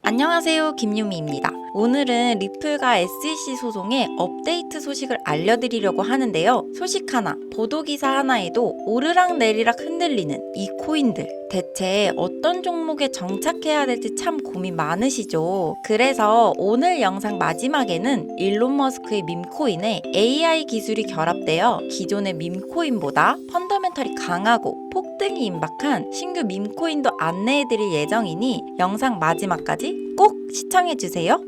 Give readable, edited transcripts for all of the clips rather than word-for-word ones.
안녕하세요, 김유미입니다. 오늘은 리플과 SEC 소송의 업데이트 소식을 알려드리려고 하는데요. 소식 하나, 보도기사 하나에도 오르락내리락 흔들리는 이 코인들, 대체 어떤 종목에 정착해야 될지 참 고민 많으시죠? 그래서 오늘 영상 마지막에는 일론 머스크의 밈코인에 AI 기술이 결합되어 기존의 밈코인보다 펀더멘털이 강하고 폭등이 임박한 신규 밈코인도 안내해드릴 예정이니 영상 마지막까지 꼭 시청해주세요.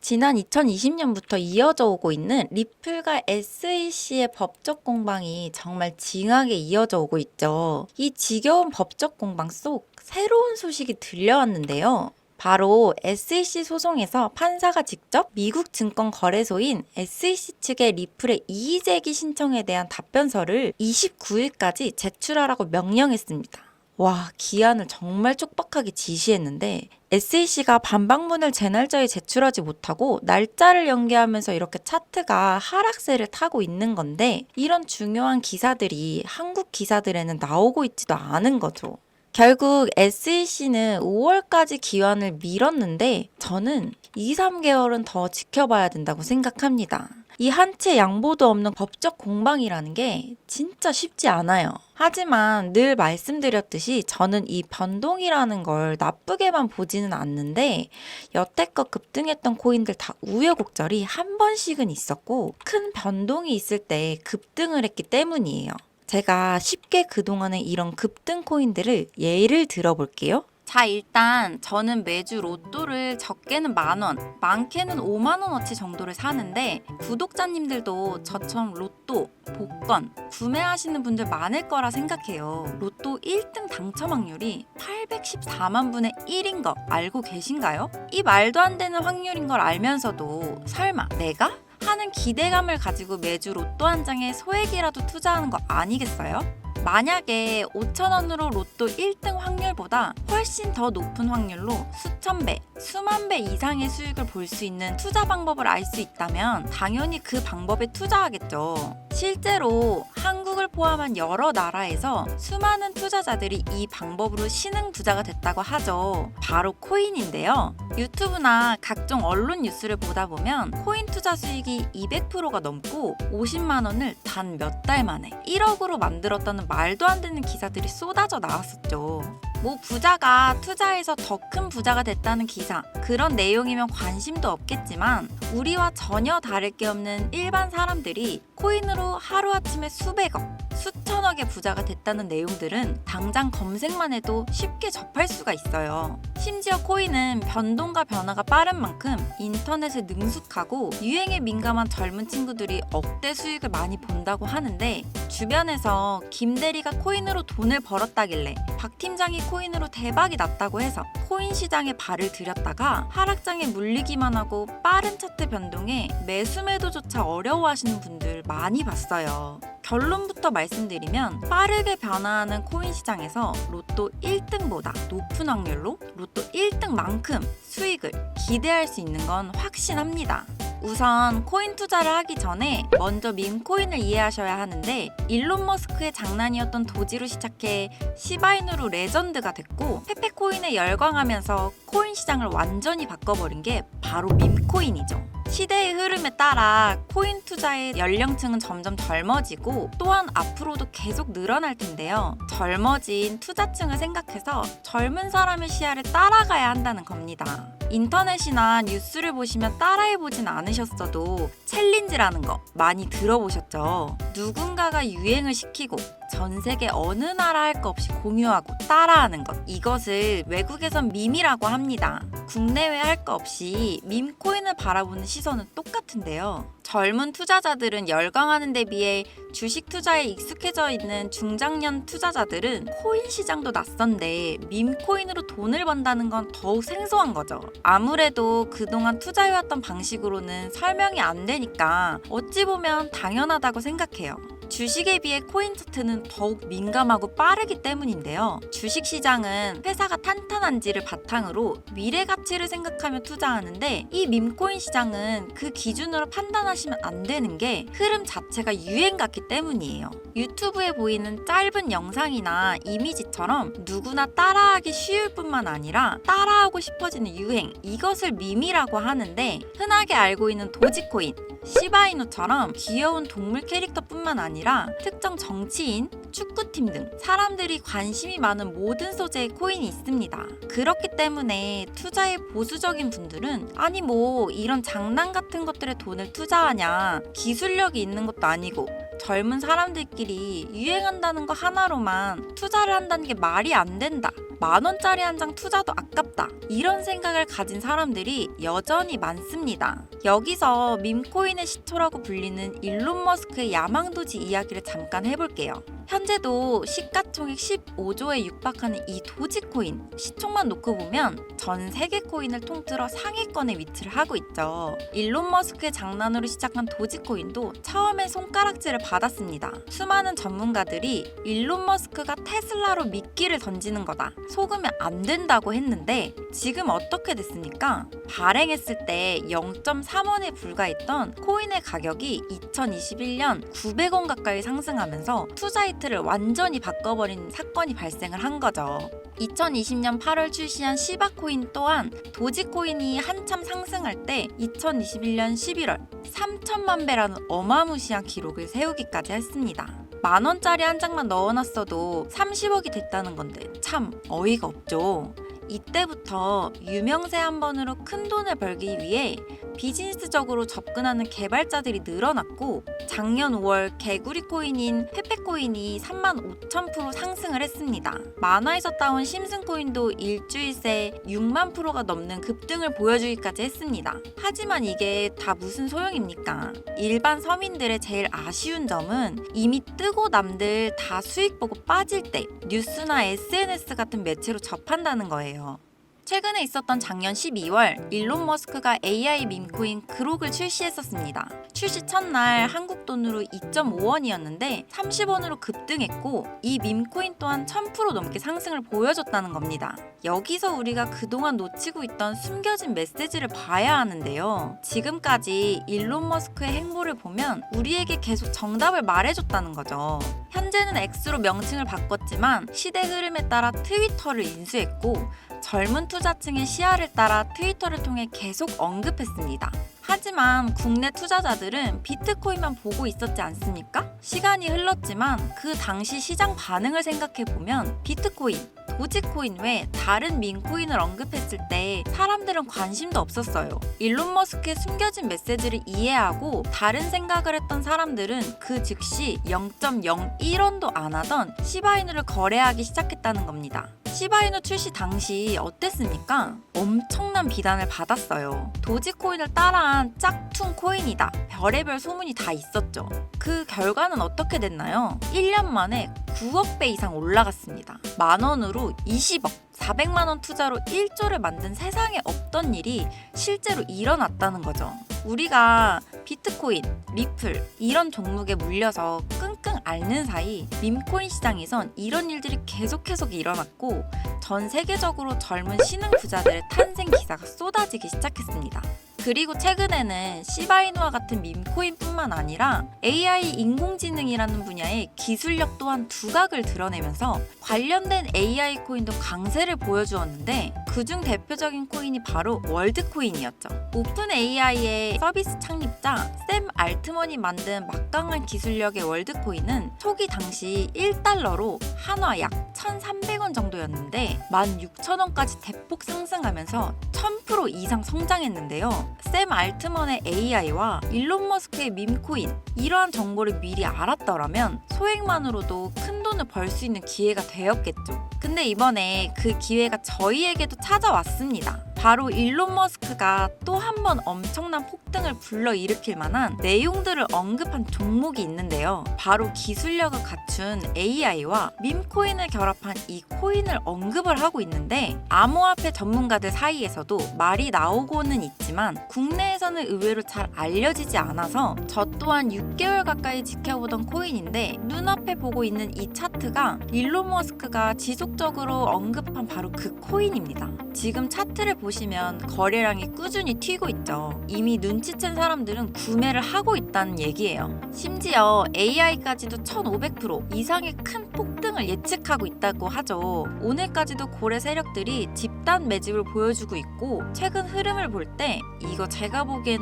지난 2020년부터 이어져 오고 있는 리플과 SEC의 법적 공방이 정말 징하게 이어져 오고 있죠. 이 지겨운 법적 공방 속 새로운 소식이 들려왔는데요. 바로 SEC 소송에서 판사가 직접 미국 증권거래소인 SEC 측의 리플의 이의제기 신청에 대한 답변서를 29일까지 제출하라고 명령했습니다. 와, 기한을 정말 촉박하게 지시했는데 SEC가 반박문을 제 날짜에 제출하지 못하고 날짜를 연기하면서 이렇게 차트가 하락세를 타고 있는 건데, 이런 중요한 기사들이 한국 기사들에는 나오고 있지도 않은 거죠. 결국 SEC는 5월까지 기한을 미뤘는데 저는 2, 3개월은 더 지켜봐야 된다고 생각합니다. 이 한 채 양보도 없는 법적 공방이라는 게 진짜 쉽지 않아요. 하지만 늘 말씀드렸듯이 저는 이 변동이라는 걸 나쁘게만 보지는 않는데, 여태껏 급등했던 코인들 다 우여곡절이 한 번씩은 있었고 큰 변동이 있을 때 급등을 했기 때문이에요. 제가 쉽게 그동안의 이런 급등 코인들을 예를 들어볼게요. 자, 일단 저는 매주 로또를 적게는 10,000원, 많게는 50,000원어치 정도를 사는데, 구독자님들도 저처럼 로또, 복권 구매하시는 분들 많을 거라 생각해요. 로또 1등 당첨 확률이 814만 분의 1인 거 알고 계신가요? 이 말도 안 되는 확률인 걸 알면서도 설마 내가? 하는 기대감을 가지고 매주 로또 한 장에 소액이라도 투자하는 거 아니겠어요? 만약에 5,000원으로 로또 1등 확률보다 훨씬 더 높은 확률로 수천 배, 수만 배 이상의 수익을 볼 수 있는 투자 방법을 알 수 있다면 당연히 그 방법에 투자하겠죠. 실제로 한국을 포함한 여러 나라에서 수많은 투자자들이 이 방법으로 신흥 부자가 됐다고 하죠. 바로 코인인데요. 유튜브나 각종 언론 뉴스를 보다 보면 코인 투자 수익이 200%가 넘고 50만 원을 단 몇 달 만에 1억으로 만들었다는 말도 안 되는 기사들이 쏟아져 나왔었죠. 뭐 부자가 투자해서 더 큰 부자가 됐다는 기사, 그런 내용이면 관심도 없겠지만 우리와 전혀 다를 게 없는 일반 사람들이 코인으로 하루아침에 수백억, 수천억의 부자가 됐다는 내용들은 당장 검색만 해도 쉽게 접할 수가 있어요. 심지어 코인은 변동과 변화가 빠른 만큼 인터넷에 능숙하고 유행에 민감한 젊은 친구들이 억대 수익을 많이 본다고 하는데, 주변에서 김 대리가 코인으로 돈을 벌었다길래 박 팀장이 코인으로 대박이 났다고 해서 코인 시장에 발을 들였다가 하락장에 물리기만 하고 빠른 차트 변동에 매수 매도조차 어려워하시는 분들 많이 봤어요. 결론부터 말씀드리면 빠르게 변화하는 코인 시장에서 로또 1등보다 높은 확률로 로또 1등만큼 수익을 기대할 수 있는 건 확신합니다. 우선 코인 투자를 하기 전에 먼저 밈코인을 이해하셔야 하는데, 일론 머스크의 장난이었던 도지로 시작해 시바이누로 레전드가 됐고 페페코인에 열광하면서 코인 시장을 완전히 바꿔버린 게 바로 밈코인이죠. 시대의 흐름에 따라 코인 투자의 연령층은 점점 젊어지고 또한 앞으로도 계속 늘어날 텐데요. 젊어진 투자층을 생각해서 젊은 사람의 시야를 따라가야 한다는 겁니다. 인터넷이나 뉴스를 보시면 따라해보진 않으셨어도 챌린지라는 거 많이 들어보셨죠? 누군가가 유행을 시키고 전 세계 어느 나라 할 거 없이 공유하고 따라하는 것, 이것을 외국에선 밈이라고 합니다. 국내외 할 거 없이 밈코인을 바라보는 시선은 똑같은데요. 젊은 투자자들은 열광하는 데 비해 주식 투자에 익숙해져 있는 중장년 투자자들은 코인 시장도 낯선데 밈코인으로 돈을 번다는 건 더욱 생소한 거죠. 아무래도 그동안 투자해왔던 방식으로는 설명이 안 되니까 어찌 보면 당연하다고 생각해요. 주식에 비해 코인 차트는 더욱 민감하고 빠르기 때문인데요. 주식시장은 회사가 탄탄한지를 바탕으로 미래 가치를 생각하며 투자하는데, 이 밈코인 시장은 그 기준으로 판단하시면 안 되는 게 흐름 자체가 유행 같기 때문이에요. 유튜브에 보이는 짧은 영상이나 이미지처럼 누구나 따라하기 쉬울 뿐만 아니라 따라하고 싶어지는 유행, 이것을 밈이라고 하는데, 흔하게 알고 있는 도지코인, 시바이누처럼 귀여운 동물 캐릭터뿐만 아니라 특정 정치인, 축구팀 등 사람들이 관심이 많은 모든 소재의 코인이 있습니다. 그렇기 때문에 투자에 보수적인 분들은 아니 뭐 이런 장난 같은 것들에 돈을 투자하냐, 기술력이 있는 것도 아니고 젊은 사람들끼리 유행한다는 거 하나로만 투자를 한다는 게 말이 안 된다, 10,000원짜리 한 장 투자도 아깝다, 이런 생각을 가진 사람들이 여전히 많습니다. 여기서 밈코인의 시초라고 불리는 일론 머스크의 야망도지 이야기를 잠깐 해볼게요. 현재도 시가총액 15조에 육박하는 이 도지코인, 시총만 놓고 보면 전 세계 코인을 통틀어 상위권에 위치를 하고 있죠. 일론 머스크의 장난으로 시작한 도지코인도 처음엔 손가락질을 받았습니다. 수많은 전문가들이 일론 머스크가 테슬라로 미끼를 던지는 거다, 속으면 안 된다고 했는데 지금 어떻게 됐습니까? 발행했을 때 0.3원에 불과했던 코인의 가격이 2021년 900원 가까이 상승하면서 투자 이틀을 완전히 바꿔버린 사건이 발생을 한 거죠. 2020년 8월 출시한 시바코인 또한 도지코인이 한참 상승할 때 2021년 11월 3천만 배라는 어마무시한 기록을 세우기까지 했습니다. 10,000원짜리 한 장만 넣어놨어도 30억이 됐다는 건데 참 어이가 없죠. 이때부터 유명세 한 번으로 큰 돈을 벌기 위해 비즈니스적으로 접근하는 개발자들이 늘어났고, 작년 5월 개구리 코인인 페페코인이 35,000% 상승을 했습니다. 만화에서 따온 심슨코인도 일주일 새 6만 프로가 넘는 급등을 보여주기까지 했습니다. 하지만 이게 다 무슨 소용입니까? 일반 서민들의 제일 아쉬운 점은 이미 뜨고 남들 다 수익 보고 빠질 때 뉴스나 SNS 같은 매체로 접한다는 거예요. 최근에 있었던 작년 12월 일론 머스크가 AI 밈코인 그록을 출시했었습니다. 출시 첫날 한국 돈으로 2.5원이었는데 30원으로 급등했고, 이 밈코인 또한 1000% 넘게 상승을 보여줬다는 겁니다. 여기서 우리가 그동안 놓치고 있던 숨겨진 메시지를 봐야 하는데요. 지금까지 일론 머스크의 행보를 보면 우리에게 계속 정답을 말해줬다는 거죠. 현재는 X로 명칭을 바꿨지만 시대 흐름에 따라 트위터를 인수했고, 젊은 투자층의 시야를 따라 트위터를 통해 계속 언급했습니다. 하지만 국내 투자자들은 비트코인만 보고 있었지 않습니까? 시간이 흘렀지만 그 당시 시장 반응을 생각해보면 비트코인, 도지코인 외 다른 밈코인을 언급했을 때 사람들은 관심도 없었어요. 일론 머스크의 숨겨진 메시지를 이해하고 다른 생각을 했던 사람들은 그 즉시 0.01원도 안 하던 시바이누를 거래하기 시작했다는 겁니다. 시바이누 출시 당시 어땠습니까? 엄청난 비난을 받았어요. 도지코인을 따라한 짝퉁 코인이다, 별의별 소문이 다 있었죠. 그 결과는 어떻게 됐나요? 1년 만에 9억 배 이상 올라갔습니다. 10,000원으로 20억, 400만 원 투자로 1조를 만든 세상에 없던 일이 실제로 일어났다는 거죠. 우리가 비트코인, 리플 이런 종목에 물려서 끙끙 앓는 사이 밈코인 시장에선 이런 일들이 계속해서 일어났고, 전 세계적으로 젊은 신흥 부자들의 탄생 기사가 쏟아지기 시작했습니다. 그리고 최근에는 시바이누와 같은 밈코인뿐만 아니라 AI 인공지능이라는 분야의 기술력 또한 두각을 드러내면서 관련된 AI 코인도 강세를 보여주었는데, 그중 대표적인 코인이 바로 월드코인이었죠. 오픈 AI의 서비스 창립자 샘 알트먼이 만든 막강한 기술력의 월드코인은 초기 당시 1달러로 한화 약 1,300원 정도였는데 16,000원까지 대폭 상승하면서 1000% 이상 성장했는데요. 샘 알트먼의 AI와 일론 머스크의 밈코인, 이러한 정보를 미리 알았더라면 소액만으로도 큰 돈을 벌 수 있는 기회가 되었겠죠. 근데 이번에 그 기회가 저희에게도 찾아왔습니다. 바로 일론 머스크가 또 한 번 엄청난 폭등을 불러일으킬 만한 내용들을 언급한 종목이 있는데요. 바로 기술력을 갖춘 AI와 밈코인을 결합한 이 코인을 언급을 하고 있는데, 암호화폐 전문가들 사이에서도 말이 나오고는 있지만 국내에서는 의외로 잘 알려지지 않아서 저 또한 6개월 가까이 지켜보던 코인인데, 눈앞에 보고 있는 이 차트가 일론 머스크가 지속적으로 언급한 바로 그 코인입니다. 지금 차트를 보시면 거래량이 꾸준히 튀고 있죠. 이미 눈치챈 사람들은 구매를 하고 있다는 얘기예요. 심지어 AI까지도 1500% 이상의 큰 폭등을 예측하고 있다고 하죠. 오늘까지도 고래 세력들이 집단 매집을 보여주고 있고, 최근 흐름을 볼 때 이거 제가 보기엔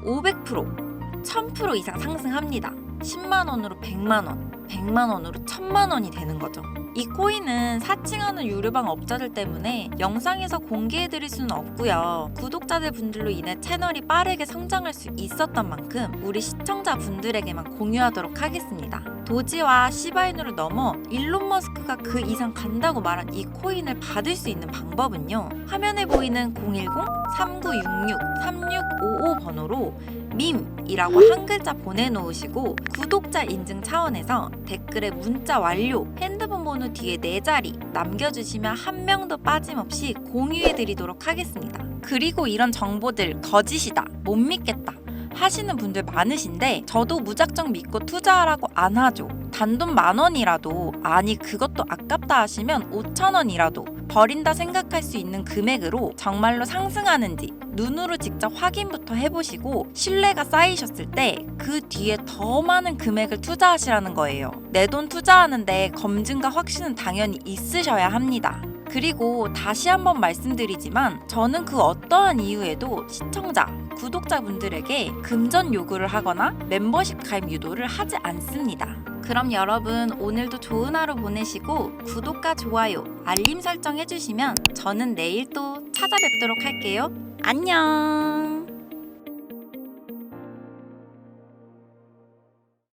500%, 1000% 이상 상승합니다. 10만 원으로 100만 원, 100만 원으로 1000만 원이 되는 거죠. 이 코인은 사칭하는 유료방 업자들 때문에 영상에서 공개해드릴 수는 없고요. 구독자들 분들로 인해 채널이 빠르게 성장할 수 있었던 만큼 우리 시청자분들에게만 공유하도록 하겠습니다. 도지와 시바이누를 넘어 일론 머스크가 그 이상 간다고 말한 이 코인을 받을 수 있는 방법은요. 화면에 보이는 010-3966-3655 번호로 밈이라고 한 글자 보내놓으시고, 구독자 인증 차원에서 댓글에 문자 완료, 핸드폰 번호 뒤에 4자리 남겨주시면 한 명도 빠짐없이 공유해드리도록 하겠습니다. 그리고 이런 정보들 거짓이다, 못 믿겠다 하시는 분들 많으신데, 저도 무작정 믿고 투자하라고 안 하죠. 단돈 10,000원이라도, 아니 그것도 아깝다 하시면 5,000원이라도 버린다 생각할 수 있는 금액으로 정말로 상승하는지 눈으로 직접 확인부터 해보시고, 신뢰가 쌓이셨을 때 그 뒤에 더 많은 금액을 투자하시라는 거예요. 내 돈 투자하는데 검증과 확신은 당연히 있으셔야 합니다. 그리고 다시 한번 말씀드리지만 저는 그 어떠한 이유에도 시청자, 구독자분들에게 금전 요구를 하거나 멤버십 가입 유도를 하지 않습니다. 그럼 여러분 오늘도 좋은 하루 보내시고, 구독과 좋아요, 알림 설정 해주시면 저는 내일 또 찾아뵙도록 할게요. 안녕.